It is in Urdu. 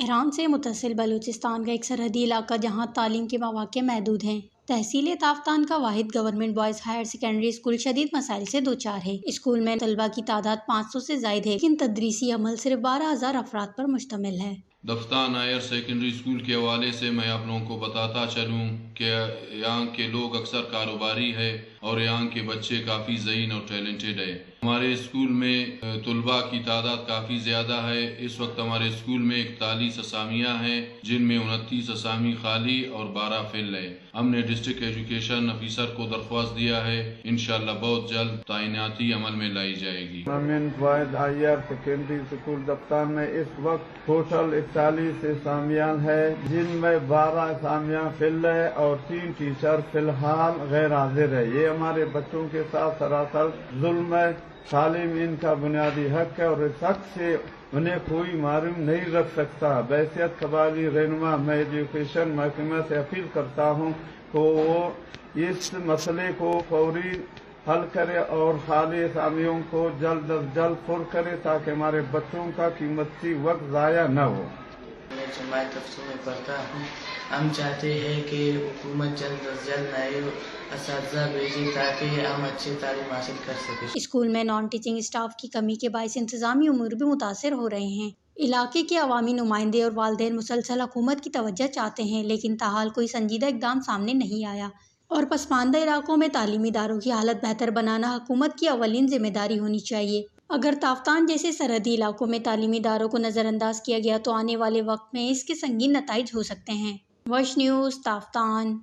ایران سے متصل بلوچستان کا ایک سرحدی علاقہ جہاں تعلیم کے مواقع محدود ہیں۔ تحصیل تافتان کا واحد government boys higher secondary school شدید مسائل سے دوچار ہے۔ اسکول میں طلبہ کی تعداد 500 سے زائد ہے، لیکن تدریسی عمل صرف 12,000 افراد پر مشتمل ہے۔ تافتان ہائر سیکنڈری اسکول کے حوالے سے میں آپ لوگوں کو بتاتا چلوں کہ یہاں کے لوگ اکثر کاروباری ہے اور یہاں کے بچے کافی ذہین اور ٹیلنٹڈ ہے۔ ہمارے اسکول میں طلباء کی تعداد کافی زیادہ ہے۔ اس وقت ہمارے اسکول میں 41 اسامیاں ہیں، جن میں 29 اسامی خالی اور 12 فل ہے۔ ہم نے ڈسٹرکٹ ایجوکیشن افیسر کو درخواست دیا ہے، انشاءاللہ بہت جلد تعیناتی عمل میں لائی جائے گی۔ Government boys higher secondary school Taftan میں اس وقت ٹوٹل 41 اسامیاں ہے، جن میں 12 اسامیاں فل ہے اور 3 ٹیچر فی الحال غیر حاضر ہے۔ یہ ہمارے بچوں کے ساتھ سراسر ظلم ہے۔ تعلیم ان کا بنیادی حق ہے اور اس حق سے انہیں کوئی محروم نہیں رکھ سکتا۔ بحیثیت قبائلی رہنما میں ایجوکیشن محکمہ سے اپیل کرتا ہوں کہ وہ اس مسئلے کو فوری حل کرے اور خالی اسامیوں کو جلد از جلد پر کرے تاکہ ہمارے بچوں کا قیمتی وقت ضائع نہ ہو۔ میں جماعت تفسیر میں پڑھتا ہوں۔ ہم چاہتے ہیں کہ حکومت جلد از جلد نئے اساتذہ بھیجے تاکہ ہم اچھی تعلیم حاصل کر سکیں۔ اسکول میں نان ٹیچنگ اسٹاف کی کمی کے باعث انتظامی امور بھی متاثر ہو رہے ہیں۔ علاقے کے عوامی نمائندے اور والدین مسلسل حکومت کی توجہ چاہتے ہیں، لیکن تاحال کوئی سنجیدہ اقدام سامنے نہیں آیا اور پسماندہ علاقوں میں تعلیمی اداروں کی حالت بہتر بنانا حکومت کی اولین ذمہ داری ہونی چاہیے۔ اگر تافتان جیسے سرحدی علاقوں میں تعلیمی اداروں کو نظر انداز کیا گیا تو آنے والے وقت میں اس کے سنگین نتائج ہو سکتے ہیں۔ وش نیوز، تافتان۔